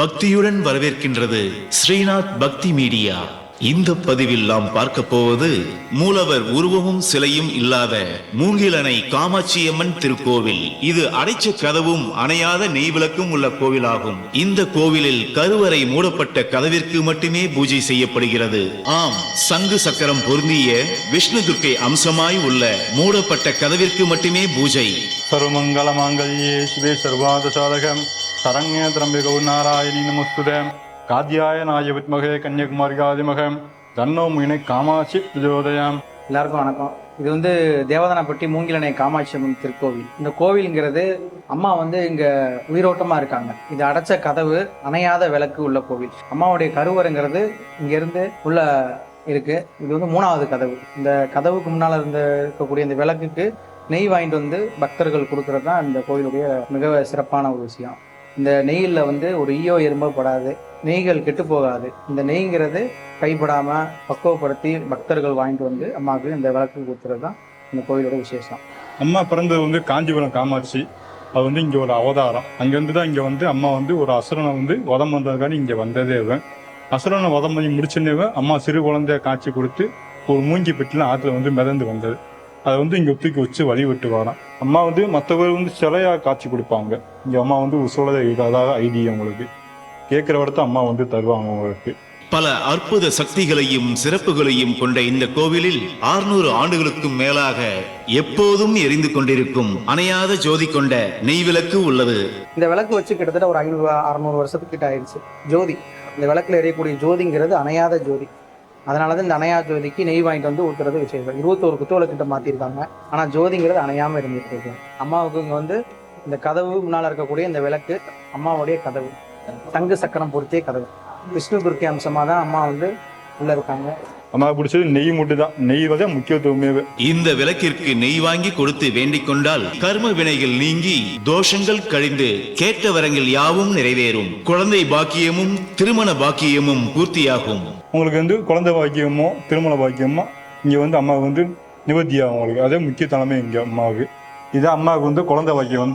பக்தியுடன் வரவேற்கின்றது ஸ்ரீநாத் பக்தி மீடியா. இந்த பதிவில் நாம் பார்க்க போவது மூலவர் உருவமும் சிலையும் இல்லாத மூங்கிலணை காமாட்சியம்மன் திருக்கோவில். இது அடைச்ச கதவும் அணையாத நெய்விளக்கும் உள்ள கோவிலாகும். இந்த கோவிலில் கருவறை மூடப்பட்ட கதவிற்கு மட்டுமே பூஜை செய்யப்படுகிறது. ஆம், சங்கு சக்கரம் பொருந்திய விஷ்ணு துர்க்கை அம்சமாய் உள்ள மூடப்பட்ட கதவிற்கு மட்டுமே பூஜை. சர்வமங்கல மாங்கல்யே சிவே சர்வாத சாதகம் சரண்ய திரம்பிகௌ நாராயணி நமஸ்துதே காத்யாய நாய வித்மகே கன்னியகுமாரிகாதிமகம் தன்னோ மீனை காமாட்சி பிரஜோதயம். எல்லாருக்கும் வணக்கம். இது தேவதானப்பட்டி மூங்கிலணை காமாட்சி அம்மன் திருக்கோவில். இந்த கோவில்ங்கிறது அம்மா இங்க உயிரோட்டமா இருக்காங்க. இது அடைச்ச கதவு, அணையாத விளக்கு உள்ள கோவில். அம்மாவுடைய கருவறைங்கிறது இங்க இருந்து உள்ள இருக்கு. இது 3வது கதவு. இந்த கதவுக்கு முன்னால இருக்கக்கூடிய இந்த விளக்குக்கு நெய் வாங்கிட்டு பக்தர்கள் கொடுக்கறது தான் இந்த கோவிலுடைய மிக சிறப்பான ஒரு விஷயம். இந்த நெய்யில் ஒரு ஈயோ எறும்போ படாது, நெய்கள் கெட்டு போகாது. இந்த நெய்ங்கிறது கைப்படாம பக்குவப்படுத்தி பக்தர்கள் வாங்கிட்டு அம்மாவுக்கு இந்த விளக்கு கொடுத்துறது தான் இந்த கோவிலோட விசேஷம். அம்மா பிறந்தது காஞ்சிபுரம் காமாட்சி. அது இங்க ஒரு அவதாரம். அங்கிருந்து தான் இங்க அம்மா ஒரு அசுரனை வதம் வந்ததுக்காண்டி இங்க வந்ததே. அசுரனை வதம் பண்ணி முடிச்சுன்னே அம்மா சிறு குழந்தைய காட்சி கொடுத்து ஒரு மூங்கி பெட்டில ஆற்றுல மிதந்து வந்தது. அதை இங்க தூக்கி வச்சு வழிபட்டு வரோம். அம்மா மற்றவர் சிலையா காட்சி கொடுப்பாங்க. இங்க அம்மா உசோலதை இல்லாத ஐடியா உங்களுக்கு கேட்கிற இடத்த அம்மா தருவாங்க உங்களுக்கு. பல அற்புத சக்திகளையும் சிறப்புகளையும் கொண்ட இந்த கோவிலில் 600 ஆண்டுகளுக்கும் மேலாக எப்போதும் எரிந்து கொண்டிருக்கும் அணையாத ஜோதி கொண்ட நெய் விளக்கு உள்ளது. இந்த விளக்கு வச்சு கிட்டத்தட்ட ஒரு 500-600 வருஷத்துக்கிட்ட ஆயிடுச்சு. ஜோதி, இந்த விளக்குல எரியக்கூடிய ஜோதிங்கிறது அணையாத ஜோதி. அதனாலதான் இந்த அணையா ஜோதிக்கு நெய் வாங்கிட்டு ஊத்துறது விசேஷம். 21 குத்துவலை கிட்ட மாத்திருக்காங்க. ஆனா ஜோதிங்கிறது அணையாம இருந்துட்டு இருக்கு. அம்மாவுக்கு இங்க இந்த கதவு முன்னால இருக்கக்கூடிய இந்த விளக்கு அம்மாவுடைய கதவு, சங்கு சக்கரம் பொருத்திய கதவு. விஷ்ணு துர்க்கை அம்சமா தான் அம்மா உள்ள இருக்காங்க. அம்மா பிடிச்சது நெய் மட்டும் தான். நெய் தான் முக்கியத்துவமே. இந்த விளக்கிற்கு நெய் வாங்கி கொடுத்து வேண்டிக் கொண்டால் கர்ம வினைகள் நீங்கி தோஷங்கள் கழிந்து கேட்ட வரங்கள் யாவும் நிறைவேறும். குழந்தை பாக்கியமும் திருமண பாக்கியமும் பூர்த்தியாகும். உங்களுக்கு குழந்தை பாக்கியமோ திருமண பாக்கியமோ இங்க அம்மாவுக்கு நிவர்த்தியாகும். உங்களுக்கு அதே முக்கிய தலைமை இங்க அம்மாவுக்கு. இதே அம்மாவுக்கு குழந்தை பாக்கியம்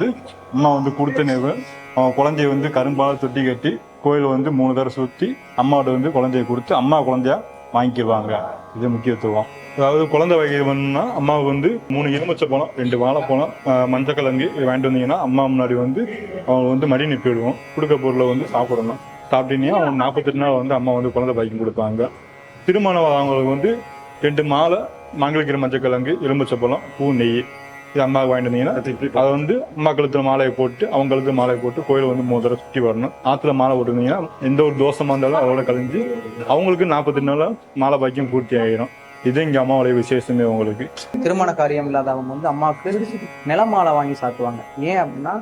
அம்மா கொடுத்த நேவு. அவன் குழந்தைய கரும்பால தொட்டி கட்டி கோயில் 3 தடவை சுற்றி அம்மாவோட குழந்தைய கொடுத்து அம்மா குழந்தையா வாங்கிக்குவாங்க. இது முக்கியத்துவம். அதாவது குழந்தை வைக்கணும்னா அம்மாவுக்கு 3 எலுமிச்சை பழம், 2 வாழைப்பழம், மஞ்சக்கிழங்கு வாங்கிட்டு வந்தீங்கன்னா அம்மா முன்னாடி அவங்க மடி நிப்பி விடுவோம். கொடுக்க பொருளை சாப்பிடணும். சாப்பிட்டீங்கன்னா அவங்க 48 நாள் அம்மா குழந்தை பாக்கியம் கொடுப்பாங்க. திருமணம் அவங்களுக்கு 2 மாலை, மாங்கலிக்கிற மஞ்சக்கிழங்கு, எலுமிச்சை பழம், பூ, நெய் இது அம்மாவுக்கு வாங்கிட்டு வந்தீங்கன்னா அதை அம்மா கழுத்துல மாலையை போட்டு அவங்க கழுத்துல மாலையை போட்டு கோயில் 3 தடவை சுற்றி வரணும். ஆற்றுல மாலை போட்டுருந்தீங்கன்னா எந்த ஒரு தோஷமா இருந்தாலும் அதோட கழிஞ்சு அவங்களுக்கு 48 நாள் மாலை பாக்கியம் பூர்த்தி ஆகிடும். இது இங்க அம்மாவுடைய விசேஷமே. உங்களுக்கு திருமண காரியம் இல்லாதவங்க அம்மாவுக்கு நிலமாலை வாங்கி சாத்துவாங்க. ஏன் அப்படின்னா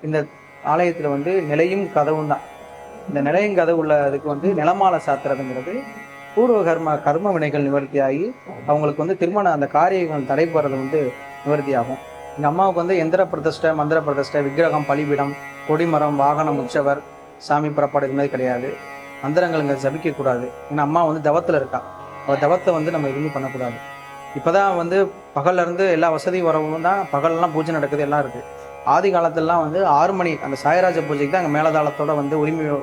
இந்த ஆலயத்துல நிலையும் கதவும் தான். இந்த நிலையும் கதவு உள்ளதுக்கு நிலமாலை சாத்துறதுங்கிறது பூர்வ கர்ம வினைகள் நிவர்த்தியாகி அவங்களுக்கு திருமண அந்த காரியங்கள் தடைபடுறது நிவர்த்தி ஆகும். எங்க அம்மாவுக்கு எந்திர பிரதிஷ்டை, மந்திர பிரதிஷ்டை, விக்கிரகம், பலிபீடம், கொடிமரம், வாகனம், உற்சவர், சாமி புறப்பாடு இது மாதிரி கிடையாது. மந்திரங்கள் இங்கே ஜபிக்கக்கூடாது. ஏன்னா அம்மா தவத்தில் இருக்கா. அவள் தவத்தை நம்ம எதுவுமே பண்ணக்கூடாது. இப்போதான் பகல்ல இருந்து எல்லா வசதியும் வரவும் தான் பகல்லாம் பூஜை நடக்குது, எல்லாம் இருக்குது. ஆதி காலத்திலலாம் 6 மணி அந்த சாயராஜ பூஜைக்கு தான் அங்கே மேலதாளத்தோட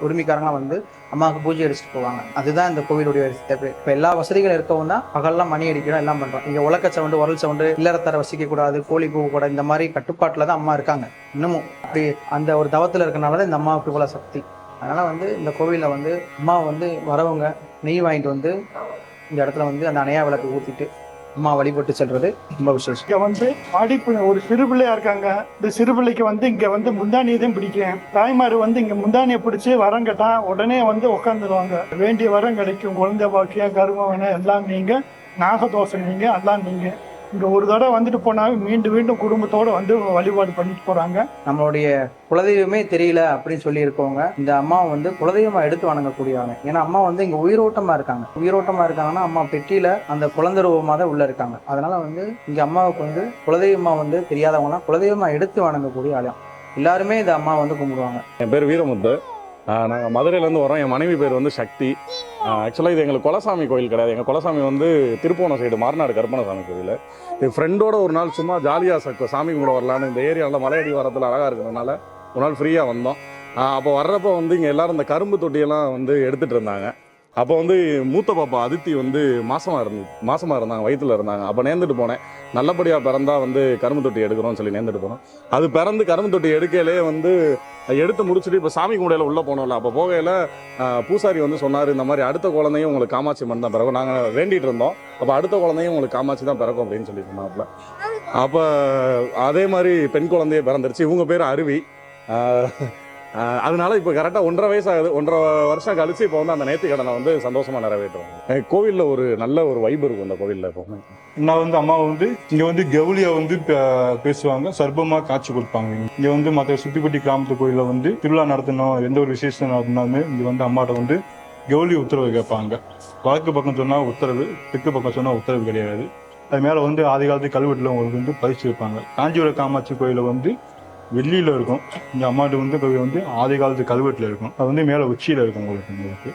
உரிமைக்காரங்களாம் அம்மாவுக்கு பூஜை அடிச்சுட்டு போவாங்க. அதுதான் இந்த கோவிலுடைய தேவை. இப்போ எல்லா வசதிகளும் இருக்கவும் தான் பகல்லாம் மணி அடிக்கிறோம், எல்லாம் பண்ணுறோம். இங்கே உலக்க சவுண்டு, உரல் சவுண்டு, இல்லறத்தர வசிக்கக்கூடாது, கோழி கூவக்கூடாது, இந்த மாதிரி கட்டுப்பாட்டில் தான் அம்மா இருக்காங்க. இன்னமும் அப்படி அந்த ஒரு தவத்தில் இருக்கனால தான் இந்த அம்மாவுக்கு இவ்வளோ சக்தி. அதனால் இந்த கோவிலில் அம்மா வரவங்க நெய் வாங்கிட்டு இந்த இடத்துல அந்த அணையா விளக்கு ஊற்றிட்டு அம்மா வழிபட்டு செல்றது ரொம்ப விசேஷம். இங்க அடிப்பு ஒரு சிறு பிள்ளையா இருக்காங்க. இந்த சிறு பிள்ளைக்கு இங்க முந்தானியை தான் பிடிக்கிறேன். தாய்மார் இங்க முந்தானியை பிடிச்சி வரம் கேட்டா உடனே உட்காந்துருவாங்க. வேண்டிய வரம் கிடைக்கும். குழந்தை பாக்கியம், கருமவனை எல்லாம் நீங்க, நாகதோஷம் நீங்க, எல்லாம் நீங்க. இங்க ஒரு தடவை போனாலும் மீண்டும் குடும்பத்தோட வழிபாடு பண்ணிட்டு போறாங்க. நம்மளுடைய குலதெய்வமே தெரியல அப்படின்னு சொல்லி இருக்கவங்க இந்த அம்மா குலதெய்வமா எடுத்து வணங்கக்கூடியவங்க. ஏன்னா அம்மா இங்க உயிரோட்டமா இருக்காங்க. உயிரோட்டமா இருக்காங்கன்னா அம்மா பெட்டியில அந்த குழந்தை ரூபமா தான் உள்ள இருக்காங்க. அதனால இங்க அம்மாவுக்கு குலதெய்வமா தெரியாதவங்கலாம் குலதெய்வமா எடுத்து வணங்கக்கூடிய ஆலயம். எல்லாருமே இந்த அம்மா கும்பிடுவாங்க. என் பேர் வீரமுத்து. நாங்கள் மதுரையிலேருந்து வரோம். என் மனைவி பேர் சக்தி. ஆக்சுவலாக இது எங்களுக்கு குலசாமி கோயில் கிடையாது. எங்கள் குலசாமி திருப்போணம் சைடு மார்நாடு கருப்பணசாமி கோயில். இது ஃப்ரெண்டோட ஒரு நாள் சும்மா ஜாலியாக சாமி கும்பிட வரலான்னு இந்த ஏரியாவில் மலையடி வாரத்தில் அழகாக இருக்கிறதுனால ஒரு நாள் ஃப்ரீயாக வந்தோம். அப்போ வர்றப்போ வந்து இங்கே எல்லாரும் இந்த கரும்பு தொட்டியெல்லாம் வந்து எடுத்துகிட்டு இருந்தாங்க. அப்போ வந்து மூத்த பாப்பா அதித்தி வந்து மாசமாக இருந்தாங்க, வயிற்றில் இருந்தாங்க. அப்போ நேர்ந்துட்டு போனேன், நல்லபடியாக பிறந்தா வந்து கரும்பு தொட்டி எடுக்கிறோம்னு சொல்லி நேர்ந்துட்டு போனோம். அது பிறந்து கரும்பு தொட்டி எடுக்கையிலே வந்து எடுத்து முடிச்சுட்டு இப்போ சாமி கும்பிடையில் உள்ளே போனோம்ல, அப்போ போகையில் பூசாரி வந்து சொன்னார், இந்த மாதிரி அடுத்த குழந்தையும் உங்களுக்கு காமாட்சி அம்மன் தான் பிறக்கும். நாங்கள் வேண்டிகிட்டு இருந்தோம், அப்போ அடுத்த குழந்தையும் உங்களுக்கு காமாட்சி தான் பிறக்கும் அப்படின்னு சொல்லி சொன்னாப்புல. அப்போ அதே மாதிரி பெண் குழந்தையே பிறந்துருச்சு. இவங்க பேர் அருவி. அதனால இப்போ கரெக்டாக 1.5 வயசு ஆகுது. 1.5 வருஷம் கழிச்சு இப்போ வந்து அந்த நேர்த்தி கடனை வந்து சந்தோஷமாக நிறைவேற்றுவாங்க. கோவிலில் ஒரு நல்ல ஒரு வைப் இருக்கும் இந்த கோவிலில். இப்போ நான் வந்து அம்மா வந்து இங்கே வந்து கவுளியை வந்து பேசுவாங்க, சர்ப்பமாக காட்சி கொடுப்பாங்க. இங்கே வந்து மற்ற சுத்திப்பட்டி கிராமத்து கோயிலில் வந்து திருவிழா நடத்தணும், எந்த ஒரு விசேஷம் நடத்தினாலுமே இங்கே வந்து அம்மாட்ட வந்து கவுளி உத்தரவு கேட்பாங்க. வடக்கு பக்கம் சொன்னால் உத்தரவு, தெற்கு பக்கம் சொன்னால் உத்தரவு கிடையாது. அது மேலே வந்து ஆதி காலத்து கல்வெட்டில் உங்களுக்கு வந்து பதிச்சு வைப்பாங்க. காஞ்சிபுரம் காமாட்சி கோயிலில் வந்து வெள்ளியில் இருக்கும். இந்த அம்மாட்டு வந்து கோவில் வந்து ஆதி காலத்து கல்வெட்டில் இருக்கும். அது வந்து மேலே உச்சியில் இருக்கும் உங்களுக்கு.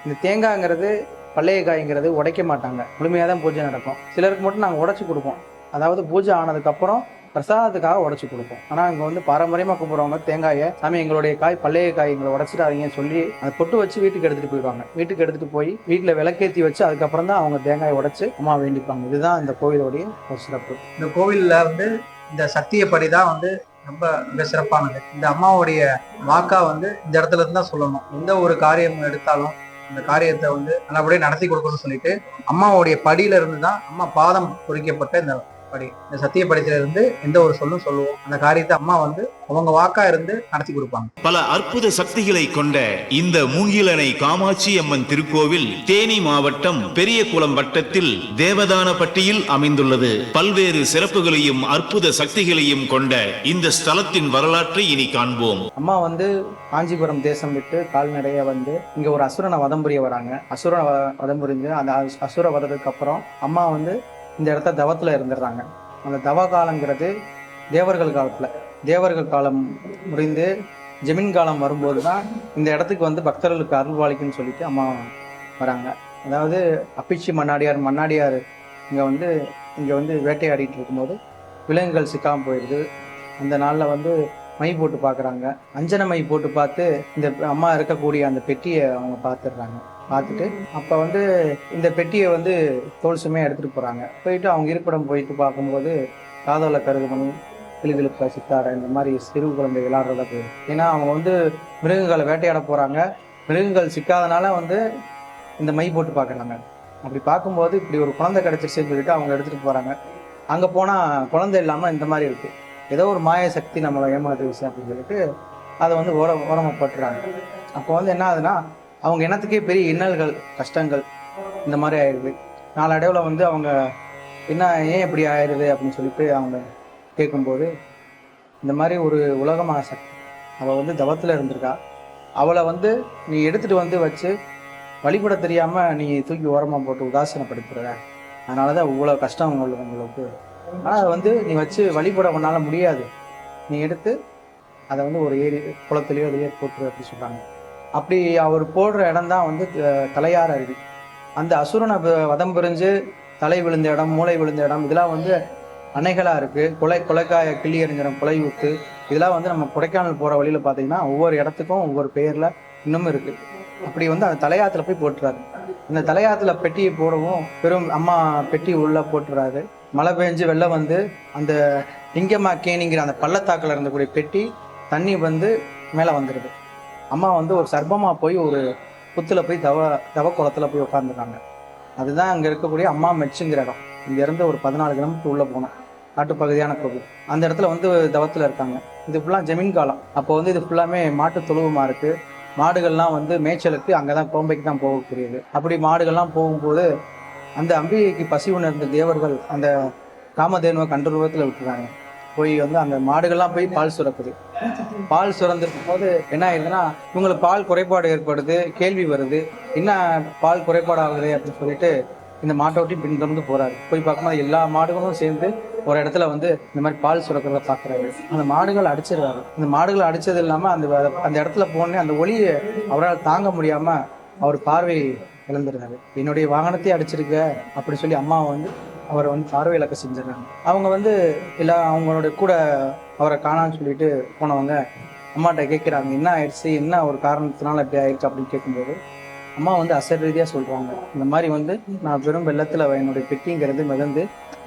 இந்த தேங்காய்ங்கிறது பழைய காய்ங்கிறது உடைக்க மாட்டாங்க, முழுமையாக தான் பூஜை நடக்கும். சிலருக்கு மட்டும் நாங்கள் உடைச்சி கொடுப்போம், அதாவது பூஜை ஆனதுக்கப்புறம் பிரசாதத்துக்காக உடைச்சி கொடுப்போம். ஆனால் இங்கே வந்து பாரம்பரியமாக கும்பிட்றவங்க தேங்காயை, சாமி எங்களுடைய காய் பழைய காய் எங்களை உடைச்சிடாதீங்கன்னு சொல்லி அதை பொட்டு வச்சு வீட்டுக்கு எடுத்துகிட்டு போயிடுவாங்க. வீட்டுக்கு எடுத்துகிட்டு போய் வீட்டில் விளக்கேற்றி வச்சு அதுக்கப்புறம் தான் அவங்க தேங்காயை உடைச்சி அம்மா வேண்டிப்பாங்க. இதுதான் இந்த கோவிலோடைய ஒரு சிறப்பு. இந்த கோவிலில் வந்து இந்த சக்தியப்படி தான் வந்து ரொம்ப மிக சிறப்பானது. இந்த அம்மாவுடைய வாக்கா வந்து இந்த இடத்துல இருந்து தான் சொல்லணும். எந்த ஒரு காரியம் எடுத்தாலும் இந்த காரியத்தை வந்து நல்லபடியாக நடத்தி கொடுக்கணும்னு சொல்லிட்டு அம்மாவுடைய படியில இருந்து தான், அம்மா பாதம் பொறிக்கப்பட்ட இந்த படி, இந்த சத்தியப்படியில இருந்து எந்த ஒரு சொல்லும் சொல்லுவோம். அந்த காரியத்தை அம்மா வந்து அவங்க வாக்கா இருந்து நடத்தி கொடுப்பாங்க. பல அற்புத சக்திகளை கொண்ட இந்த மூங்கிலணை காமாட்சி அம்மன் திருக்கோவில் தேனி மாவட்டம் பெரியகுளம் வட்டத்தில் தேவதானப்பட்டியில் அமைந்துள்ளது. பல்வேறு சிறப்புகளையும் அற்புத சக்திகளையும் கொண்ட இந்த ஸ்தலத்தின் வரலாற்றை இனி காண்போம். அம்மா வந்து காஞ்சிபுரம் தேசம் விட்டு கால்நடைய வந்து இங்க ஒரு அசுரனை வதம் புரிய வராங்க. அசுரனை வதம் புரிஞ்சு அந்த அசுர வதத்துக்கு அப்புறம் அம்மா வந்து இந்த இடத்த தவத்தில் இருந்துடுறாங்க. அந்த தவ காலங்கிறது தேவர்கள் காலத்தில், தேவர்கள் காலம் முடிந்து ஜெமின் காலம் வரும்போது தான் இந்த இடத்துக்கு வந்து பக்தர்களுக்கு அருள்வாளிக்குன்னு சொல்லிட்டு அம்மா வராங்க. அதாவது அப்பிச்சி மண்ணாடியார் இங்கே வந்து வேட்டையாடிட்டு இருக்கும்போது விலங்குகள் சிக்காமல் போயிடுது. அந்த நாளில் வந்து மை போட்டு பார்க்குறாங்க. அஞ்சன மை போட்டு பார்த்து இந்த அம்மா இருக்கக்கூடிய அந்த பெட்டியை அவங்க பார்த்துடுறாங்க. பார்த்துட்டு அப்போ வந்து இந்த பெட்டியை வந்து தோல் சுமையாக எடுத்துகிட்டு போகிறாங்க. போயிட்டு அவங்க இருப்பிடம் போயிட்டு பார்க்கும்போது காதோல கருகுமணி, கிளுகிழுப்ப சித்தாடை இந்த மாதிரி சிறு குழந்தை விளையாடுறத போயிடும். ஏன்னா அவங்க வந்து மிருகங்களை வேட்டையாட போகிறாங்க. மிருகங்கள் சிக்காதனால வந்து இந்த மை போட்டு பார்க்குறாங்க. அப்படி பார்க்கும்போது இப்படி ஒரு குழந்தை கிடச்சிருச்சுன்னு சொல்லிட்டு அவங்க எடுத்துகிட்டு போகிறாங்க. அங்கே போனால் குழந்தை இல்லாமல் இந்த மாதிரி இருக்குது, ஏதோ ஒரு மாய சக்தி நம்மளை ஏமாத்துச்சு அப்படின்னு சொல்லிட்டு அதை வந்து ஓரமப்பட்டுறாங்க. அப்போ வந்து என்ன ஆகுதுன்னா அவங்க இனத்துக்கே பெரிய இன்னல்கள், கஷ்டங்கள் இந்த மாதிரி ஆயிடுது. நாளடைவில் வந்து அவங்க என்ன ஏன் இப்படி ஆயிடுது அப்படின்னு சொல்லிட்டு அவங்க கேட்கும்போது, இந்த மாதிரி ஒரு உலகமான சக்தி அவள் வந்து தவத்தில் இருந்திருக்கா, அவளை வந்து நீ எடுத்துகிட்டு வந்து வச்சு வழிபட தெரியாமல் நீ தூக்கி ஓரமாக போட்டு உதாசீனப்படுத்துற, அதனால தான் இவ்வளோ கஷ்டம் உங்களுக்கு. ஆனால் அதை வந்து நீ வச்சு வழிபட உன்னால் முடியாது, நீ எடுத்து அதை வந்து ஒரு குளத்துலையோ அதையோ போட்டுரு அப்படின்னு சொல்கிறாங்க. அப்படி அவர் போடுற இடம் தான் வந்து தலையார் அருவி. அந்த அசுரனை வதம் புரிஞ்சு தலை விழுந்த இடம், மூளை விழுந்த இடம், இதெல்லாம் வந்து அணைகளாக இருக்குது. கொலைக்காய கிள்ளி எறிஞ்சிடம், கொலை ஊத்து, இதெல்லாம் வந்து நம்ம கொடைக்கானல் போகிற வழியில் பார்த்தீங்கன்னா ஒவ்வொரு இடத்துக்கும் ஒவ்வொரு பேரில் இன்னமும் இருக்குது. அப்படி வந்து அந்த தலையாத்துல போய் போட்டுறாரு. இந்த தலையாத்துல பெட்டியை போடவும் பெரும் அம்மா பெட்டி உள்ளே போட்டுறாரு. மழை பெஞ்சு வெள்ளம் வந்து அந்த இங்கம்மா கேணிங்கிற அந்த பள்ளத்தாக்கில் இருந்தக்கூடிய பெட்டி தண்ணி வந்து மேலே வந்துடுது. அம்மா வந்து ஒரு சர்ப்பமாக போய் ஒரு புத்தில் போய் தவ குளத்துல போய் உட்காந்துருக்காங்க. அதுதான் அங்கே இருக்கக்கூடிய அம்மா மெச்சுங்கிற இடம். இங்கேருந்து ஒரு 14 கிலோமீட்டர் உள்ளே போனோம், காட்டுப்பகுதியான கோவில். அந்த இடத்துல வந்து தவத்தில் இருக்காங்க. இது ஃபுல்லாக ஜமீன் காலம். அப்போ வந்து இது ஃபுல்லாமே மாட்டு தொழுவமாக இருக்குது. மாடுகள்லாம் வந்து மேய்ச்சலுக்கு அங்கே தான் கோம்பைக்கு தான் போகக்கூடியது. அப்படி மாடுகள்லாம் போகும்போது அந்த அம்பிகைக்கு பசி உணர்ந்த தேவர்கள் அந்த காமதேனுவை கண்டுருவத்தில் விட்டுறாங்க. போய் வந்து அந்த மாடுகள்லாம் போய் பால் சுரக்குது. பால் சுரந்திருக்கும் போது என்ன ஆயிடுதுன்னா இவங்களுக்கு பால் குறைபாடு ஏற்படுது, கேள்வி வருது, என்ன பால் குறைபாடு ஆகுது அப்படின்னு சொல்லிட்டு இந்த மாட்டை ஒட்டி பின்தொடர்ந்து போறாரு. போய் பார்க்கும்போது எல்லா மாடுகளும் சேர்ந்து ஒரு இடத்துல வந்து இந்த மாதிரி பால் சுரக்கிறத பார்க்குறாரு. அந்த மாடுகள் அடிச்சிடுறாரு. அந்த மாடுகள் அடிச்சது இல்லாமல் அந்த இடத்துல போனே அந்த ஒளியை அவரால் தாங்க முடியாமல் அவர் பார்வை இழந்துடுறாரு. என்னுடைய வாகனத்தையே அடிச்சிருக்க அப்படி சொல்லி அம்மா வந்து அவரை வந்து பார்வை இழக்க செஞ்சிடறாங்க. அவங்க வந்து அவங்களோட கூட அவரை காணான்னு சொல்லிட்டு போனவங்க அம்மாட்ட கேட்குறாங்க என்ன ஆயிடுச்சு, என்ன ஒரு காரணத்தினால இப்படி ஆயிடுச்சு அப்படின்னு கேட்கும்போது அம்மா வந்து அசரீதியாக சொல்கிறாங்க, இந்த மாதிரி வந்து நான் பெரும் வெள்ளத்தில் என்னுடைய பெட்டிங்கிறது மிதந்து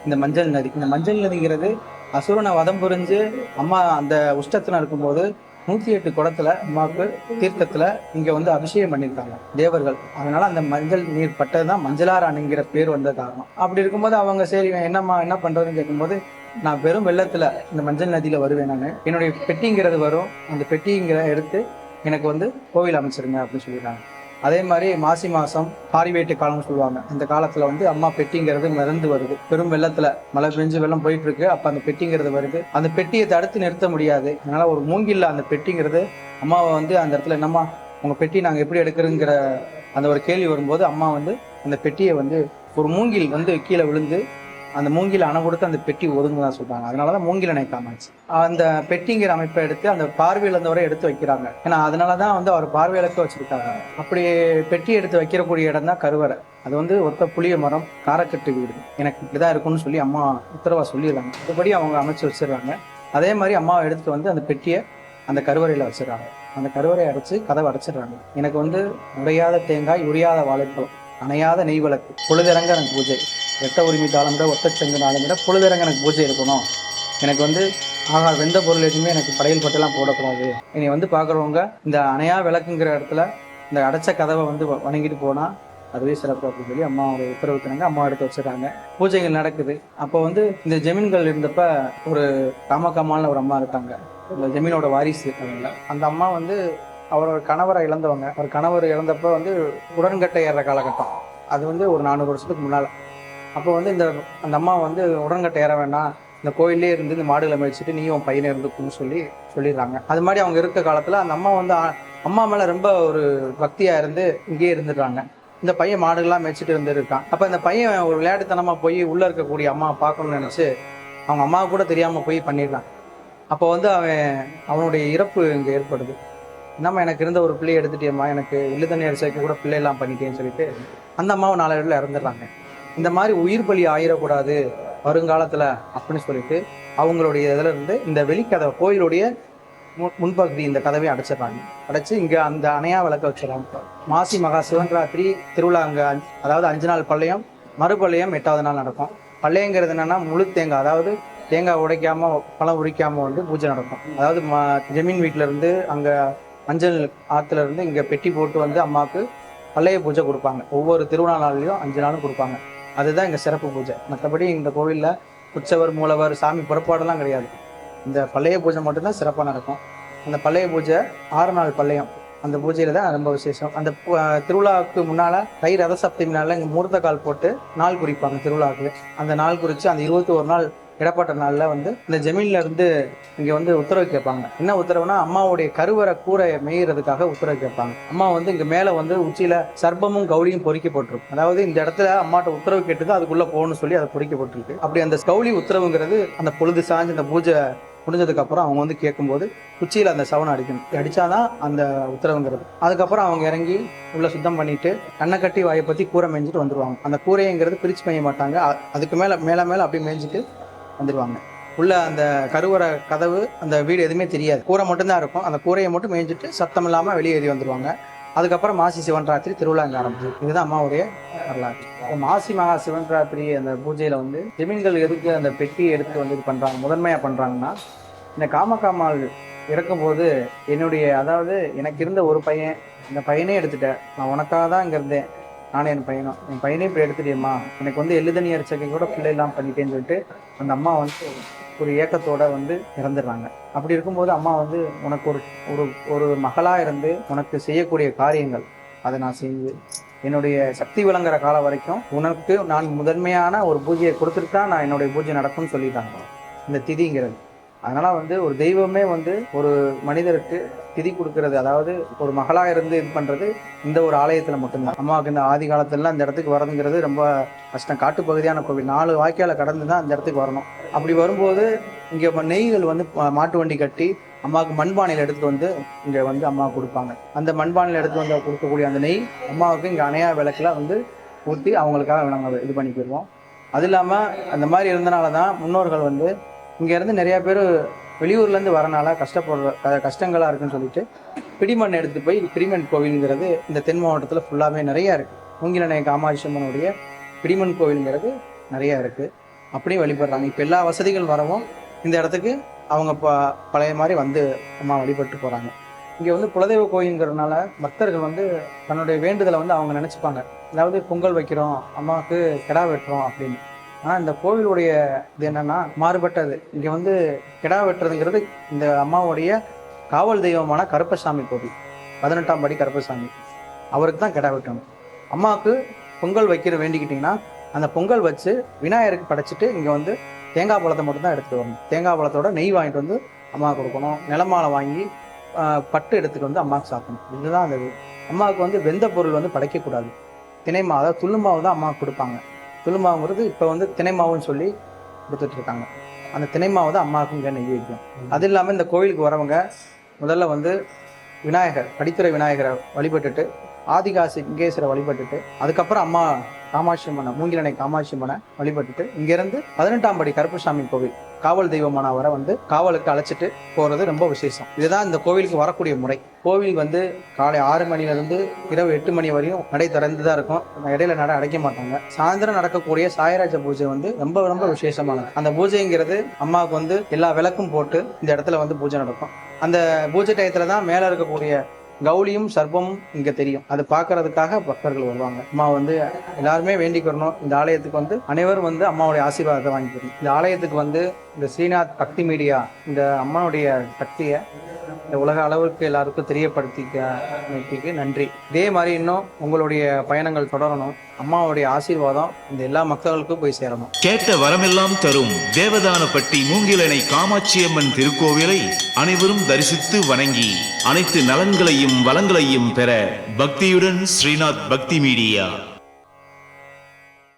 இந்த மஞ்சள் நதி, இந்த மஞ்சள் நதிங்கிறது அசுரனை வதம் புரிஞ்சு அம்மா அந்த உஷ்டத்தில் இருக்கும்போது 108 குடத்துல அம்மாவுக்கு தீர்த்தத்தில் இங்கே வந்து அபிஷேகம் பண்ணியிருக்காங்க தேவர்கள். அதனால அந்த மஞ்சள் நீர் பட்டது தான் மஞ்சளாராணிங்கிற பேர் வந்த காரணம். அப்படி இருக்கும்போது அவங்க சரி என்னம்மா என்ன பண்ணுறதுன்னு கேட்கும்போது நான் வெறும் வெள்ளத்தில் இந்த மஞ்சள் நதியில் வருவேன், நான் என்னுடைய பெட்டிங்கிறது வரும், அந்த பெட்டிங்கிற எடுத்து எனக்கு வந்து கோவில் அமைச்சிருங்க அப்படின்னு சொல்லிடுறாங்க. அதே மாதிரி மாசி மாதம் பாரிவேட்டு காலம்னு சொல்லுவாங்க. இந்த காலத்தில் வந்து அம்மா பெட்டிங்கிறது மிதந்து வருது, பெரும் வெள்ளத்தில் மழை பெஞ்சு வெள்ளம் போயிட்டு இருக்கு. அப்போ அந்த பெட்டிங்கிறது வருது, அந்த பெட்டியை தடுத்து நிறுத்த முடியாது. அதனால ஒரு மூங்கில்ல அந்த பெட்டிங்கிறது அம்மாவை வந்து அந்த இடத்துல என்னம்மா உங்கள் பெட்டி நாங்கள் எப்படி எடுக்கிறோங்கிற அந்த ஒரு கேள்வி வரும்போது அம்மா வந்து அந்த பெட்டியை வந்து ஒரு மூங்கில் வந்து கீழே விழுந்து அந்த மூங்கில அணை கொடுத்து அந்த பெட்டி ஒதுங்குதான் சொல்றாங்க. அதனாலதான் மூங்கில் அணை காமாச்சு. அந்த பெட்டிங்கிற அமைப்பை எடுத்து அந்த பார்வையிழந்தவரை எடுத்து வைக்கிறாங்க. ஏன்னா அதனாலதான் வந்து அவர் பார்வையிழக்க வச்சிருக்காங்க. அப்படி பெட்டி எடுத்து வைக்கிறக்கூடிய இடம் தான் கருவறை. அது வந்து ஒத்த புளிய மரம் காரக்கட்டு வீடு, எனக்கு இப்படிதான் இருக்கும்னு சொல்லி அம்மா உத்தரவா சொல்லிடுறாங்க. அதுபடி அவங்க அமைச்சு வச்சிடுறாங்க. அதே மாதிரி அம்மாவை எடுத்துட்டு வந்து அந்த பெட்டியை அந்த கருவறையில வச்சிடறாங்க. அந்த கருவறையை அடைச்சு கதவை அடைச்சிடுறாங்க. எனக்கு வந்து உடையாத தேங்காய், உரியாத வாழைப்பழம், அணையாத நெய் விளக்கு, பொழுதிறங்க எனக்கு பூஜை, வெட்ட உரிமை தாளம் விட ஒத்தச்சங்கு நாளம் விட பொழுதிறங்க எனக்கு பூஜை இருக்கணும். எனக்கு வந்து வெந்த பொருள் எதுவுமே எனக்கு படையல் பட்டெல்லாம் போடக்கூடாது. என்னை வந்து பார்க்குறவங்க இந்த அணையா விளக்குங்கிற இடத்துல இந்த அடைச்ச கதவை வந்து வணங்கிட்டு போனால் அதுவே சிறப்பு அப்படின்னு சொல்லி அம்மா ஒரு உத்தரவுக்குறாங்க. அம்மா எடுத்து வச்சுருக்காங்க. பூஜைகள் நடக்குது. அப்போ வந்து இந்த ஜமீன்கள் இருந்தப்ப ஒரு காமக்காமான ஒரு அம்மா இருக்காங்க, இந்த ஜமீனோட வாரிசு இருக்காங்க. அந்த அம்மா வந்து அவரோட கணவரை இழந்தவங்க. அவர் கணவர் இழந்தப்ப வந்து உடன்கட்டை ஏறுற காலகட்டம், அது வந்து ஒரு 400 வருஷத்துக்கு முன்னால். அப்போ வந்து அந்த அம்மா வந்து உடன்கட்டை ஏற வேண்டாம், இந்த கோயிலே இருந்து இந்த மாடுகளை மேய்ச்சிட்டு நீயும் பையனை இருந்துக்குன்னு சொல்லிடுறாங்க. அது மாதிரி அவங்க இருக்க காலத்தில் அந்த அம்மா வந்து அம்மா மேலே ரொம்ப ஒரு பக்தியாக இருந்து இங்கேயே இருந்துடுறாங்க. இந்த பையன் மாடுகள்லாம் மேய்ச்சிட்டு இருந்துருக்கான். அப்போ இந்த பையன் ஒரு விளையாட்டுத்தனமாக போய் உள்ளே இருக்கக்கூடிய அம்மா பார்க்கணும்னு நினச்சி அவங்க அம்மா கூட தெரியாமல் போய் பண்ணிடுறான். அப்போ வந்து அவனுடைய இறப்பு இங்கே ஏற்படுது. நம்ம எனக்கு இருந்த ஒரு பிள்ளையை எடுத்துட்டேம்மா, எனக்கு இல்லு தண்ணி அரிசிக்கு கூட பிள்ளையெல்லாம் பண்ணிட்டேன்னு சொல்லிட்டு அந்த அம்மாவை 4 இடத்துல இறந்துடுறாங்க. இந்த மாதிரி உயிர் பலி ஆயிடக்கூடாது வருங்காலத்தில் அப்படின்னு சொல்லிட்டு அவங்களுடைய இதில் இருந்து இந்த வெளிக்கதவை கோயிலுடைய முன்பகுதி இந்த கதவை அடைச்சிடுறாங்க. அடைச்சு இங்கே அந்த அணையா விளக்க வச்சிடறாங்க. மாசி மகா சிவராத்திரி திருவிழா அங்கே, அதாவது 5 நாள் பள்ளையம், மறுபள்ளையம் 8வது நாள் நடக்கும். பள்ளையங்கிறது என்னன்னா முழு தேங்காய், அதாவது தேங்காய் உடைக்காம பழம் உரிக்காம வந்து பூஜை நடக்கும். அதாவது ஜமீன் வீட்டில இருந்து அங்கே மஞ்சள் ஆற்றுல இருந்து இங்கே பெட்டி போட்டு வந்து அம்மாவுக்கு பள்ளைய பூஜை கொடுப்பாங்க. ஒவ்வொரு திருவிழா நாள்லையும் 5 நாளும் கொடுப்பாங்க. அதுதான் இங்கே சிறப்பு பூஜை. மற்றபடி இந்த கோவிலில் உற்சவர், மூலவர், சாமி புறப்பாடெல்லாம் கிடையாது. இந்த பள்ளைய பூஜை மட்டும்தான் சிறப்பாக நடக்கும். அந்த பள்ளைய பூஜை 6 நாள் பள்ளையம், அந்த பூஜையில் தான் ரொம்ப விசேஷம். அந்த திருவிழாவுக்கு முன்னால் தை ரத சப்தமி நாளில் இங்கே முகூர்த்த கால் போட்டு நாள் குறிப்பாங்க திருவிழாவுக்கு. அந்த நாள் குறித்து அந்த 21 நாள் இடப்பட்ட நாளில் வந்து இந்த ஜமீன்ல இருந்து இங்கே வந்து உத்தரவு கேட்பாங்க. என்ன உத்தரவுனா அம்மாவுடைய கருவறை கூரை மேய்கிறதுக்காக உத்தரவு கேட்பாங்க. அம்மா வந்து இங்கே மேலே வந்து உச்சியில் சர்ப்பமும் கௌலியும் பொறிக்கப்பட்டிருக்கும். அதாவது இந்த இடத்துல அம்மாட்ட உத்தரவு கேட்டுதான் அதுக்குள்ளே போகணும்னு சொல்லி அதை பொறிக்கப்பட்டிருக்கு. அப்படி அந்த கௌலி உத்தரவுங்கிறது அந்த பொழுது சாஞ்சு அந்த பூஜை முடிஞ்சதுக்கு அப்புறம் அவங்க வந்து கேட்கும்போது உச்சியில் அந்த சவனை அடிக்கணும், அடிச்சாதான் அந்த உத்தரவுங்கிறது. அதுக்கப்புறம் அவங்க இறங்கி உள்ள சுத்தம் பண்ணிட்டு கண்ணை கட்டி வாயை பற்றி கூரை மேய்ஞ்சிட்டு வந்துடுவாங்க. அந்த கூரைங்கிறது பிரித்து மேய மாட்டாங்க, அதுக்கு மேலே அப்படியே மேய்ஞ்சிட்டு வந்துடுவாங்க. உள்ள அந்த கருவறை கதவு அந்த வீடு எதுவுமே தெரியாது, கூரை மட்டும்தான் இருக்கும். அந்த கூரையை மட்டும் மேய்ஞ்சிட்டு சத்தம் இல்லாமல் வெளியேறி வந்துடுவாங்க. அதுக்கப்புறம் மாசி சிவன் ராத்திரி திருவிழா இங்கே ஆரம்பிச்சு. இதுதான் அம்மாவுடைய வரலாறு. மாசி மகா சிவன் ராத்திரி அந்த பூஜையில் வந்து ஜமீன்கள் எதுக்கு அந்த பெட்டியை எடுத்து வந்து இது பண்ணுறாங்க, முதன்மையாக பண்ணுறாங்கன்னா, இந்த காமக்காமால் இறக்கும்போது அதாவது எனக்கு இருந்த ஒரு பையன், இந்த பையனே எடுத்துட்டேன், நான் உனக்காக தான் இங்கே இருந்தேன், நானும் என் பையனே இப்படி எடுத்துட்டேம்மா, எனக்கு வந்து எள்ளு தண்ணி அரிசைக்கு கூட பிள்ளைலாம் பண்ணிட்டேன்னு சொல்லிட்டு அந்த அம்மா வந்து ஒரு ஏக்கத்தோட வந்து இறந்துடுறாங்க. அப்படி இருக்கும்போது அம்மா வந்து உனக்கு ஒரு மகளாக இருந்து உனக்கு செய்யக்கூடிய காரியங்கள் அதை நான் செஞ்சு என்னுடைய சக்தி விளங்குற காலம் வரைக்கும் உனக்கு நான் முதன்மையான ஒரு பூஜையை கொடுத்துட்டு தான் நான் என்னுடைய பூஜை நடக்கும்னு சொல்லிட்டாங்க இந்த திதிங்கிறது. அதனால வந்து ஒரு தெய்வமே வந்து ஒரு மனிதருக்கு திதி கொடுக்கறது, அதாவது ஒரு மகளாக இருந்து இது பண்ணுறது இந்த ஒரு ஆலயத்தில் மட்டும்தான். அம்மாவுக்கு இந்த ஆதி காலத்துலலாம் இந்த இடத்துக்கு வரதுங்கிறது ரொம்ப கஷ்டம். காட்டுப்பகுதியான கோவில், 4 வாய்க்கால கடந்து தான் அந்த இடத்துக்கு வரணும். அப்படி வரும்போது இங்கே நெய்கள் வந்து மாட்டு வண்டி கட்டி அம்மாவுக்கு மண்பானையில் எடுத்துகிட்டு வந்து இங்கே வந்து அம்மாவுக்கு கொடுப்பாங்க. அந்த மண்பானையில் எடுத்துகிட்டு வந்து கொடுக்கக்கூடிய அந்த நெய் அம்மாவுக்கு இங்கே அணையா விளக்கில் வந்து ஊற்றி அவங்களுக்காக நாங்கள் இது பண்ணி போயிடுவோம். அது இல்லாமல் அந்த மாதிரி இருந்தனால தான் முன்னோர்கள் வந்து இங்கேருந்து நிறையா பேர் வெளியூர்லேருந்து வரனால கஷ்டங்களாக இருக்குன்னு சொல்லிட்டு பிடிமண் எடுத்துகிட்டு போய் பிடிமண் கோவிலுங்கிறது இந்த தென் மாவட்டத்தில் ஃபுல்லாகவே நிறையா இருக்குது. மூங்கிலனை காமாட்சி அம்மனுடைய பிடிமண் கோவிலுங்கிறது நிறையா இருக்குது. அப்படியும் வழிபடுறாங்க. இப்போ எல்லா வசதிகள் வரவும் இந்த இடத்துக்கு அவங்க பழைய மாதிரி வந்து அம்மா வழிபட்டு போகிறாங்க. இங்கே வந்து குலதெய்வ கோயிலுங்கிறதுனால பக்தர்கள் வந்து தன்னுடைய வேண்டுதலை வந்து அவங்க நினச்சிப்பாங்க. அதாவது பொங்கல் வைக்கிறோம், அம்மாவுக்கு கிடா வெட்டுறோம் அப்படின்னு. ஆனால் இந்த கோவிலுடைய இது என்னென்னா மாறுபட்டது. இங்கே வந்து கிடா வெட்டுறதுங்கிறது இந்த அம்மாவுடைய காவல் தெய்வமான கருப்பசாமி கோவில், 18ஆம் படி கருப்பசாமி, அவருக்கு தான் கிடா வெட்டணும். அம்மாவுக்கு பொங்கல் வைக்கிற வேண்டிக்கிட்டிங்கன்னா அந்த பொங்கல் வச்சு விநாயகருக்கு படைச்சிட்டு இங்கே வந்து தேங்காய் பழத்தை மட்டும்தான் எடுத்துகிட்டு வரணும். தேங்காய் பழத்தோட நெய் வாங்கிட்டு வந்து அம்மாவுக்கு கொடுக்கணும். நிலமாலை வாங்கி பட்டு எடுத்துகிட்டு வந்து அம்மாவுக்கு சாப்பிடணும். இதுதான் அந்த அம்மாவுக்கு வந்து வெந்த பொருள் வந்து படைக்கக்கூடாது. தினைமாவு, அதாவது துள்ளுமாவு தான் அம்மாவுக்கு கொடுப்பாங்க. துள்ளுமாவுங்கிறது இப்போ வந்து தினைமாவுன்னு சொல்லி கொடுத்துட்டு இருக்காங்க. அந்த தினைமாவு தான் அம்மாவுக்கு இங்கே நெய் வைக்கும். அது இல்லாமல் இந்த கோயிலுக்கு வரவங்க முதல்ல வந்து விநாயகர், படித்துறை விநாயகரை வழிபட்டுட்டு ஆதிகாசி லிங்கேஸ்வரை வழிபட்டுட்டு அதுக்கப்புறம் அம்மா காமாட்சி அம்மனை, மூங்கிலனை காமாட்சி அம்மனை வழிபட்டுட்டு இங்கேருந்து 18ஆம் படி கருப்பசாமி கோவில் காவல் தெய்வமான அவரை வந்து காவலுக்கு அழைச்சிட்டு போகிறது ரொம்ப விசேஷம். இதுதான் இந்த கோவிலுக்கு வரக்கூடிய முறை. கோவில் வந்து காலை 6 மணிலேருந்து இரவு 8 மணி வரையும் நடை திறந்து தான் இருக்கும். இடையில நடை அடைக்க மாட்டாங்க. சாயந்தரம் நடக்கக்கூடிய சாயராஜ பூஜை வந்து ரொம்ப ரொம்ப விசேஷமானது. அந்த பூஜைங்கிறது அம்மாவுக்கு வந்து எல்லா விளக்கும் போட்டு இந்த இடத்துல வந்து பூஜை நடக்கும். அந்த பூஜை டயத்துல தான் மேலே இருக்கக்கூடிய கௌலியும் சர்ப்பமும் இங்க தெரியும். அதை பார்க்கறதுக்காக பக்தர்கள் வருவாங்க. அம்மா வந்து எல்லாருமே வேண்டிக்கிறணும். இந்த ஆலயத்துக்கு வந்து அனைவரும் வந்து அம்மாவுடைய ஆசீர்வாதத்தை வாங்கிக்கணும். இந்த ஆலயத்துக்கு வந்து இந்த ஸ்ரீநாத் பக்தி மீடியா இந்த அம்மாவுடைய சக்தியை இந்த உலக அளவுக்கு எல்லாருக்கும் தெரியப்படுத்திக்க நன்றி. இதே மாதிரி இன்னும் உங்களுடைய பயணங்கள் தொடரணும். அம்மாவுடைய ஆசீர்வாதம் இந்த எல்லா மக்களுக்கும் போய் சேரணும். கேட்ட வரமெல்லாம் தரும் தேவதானப்பட்டி மூங்கிலனை காமாட்சியம்மன் திருக்கோவிலை அனைவரும் தரிசித்து வணங்கி அனைத்து நலன்களையும் வளங்களையும் பெற பக்தியுடன் ஸ்ரீநாத் பக்தி மீடியா.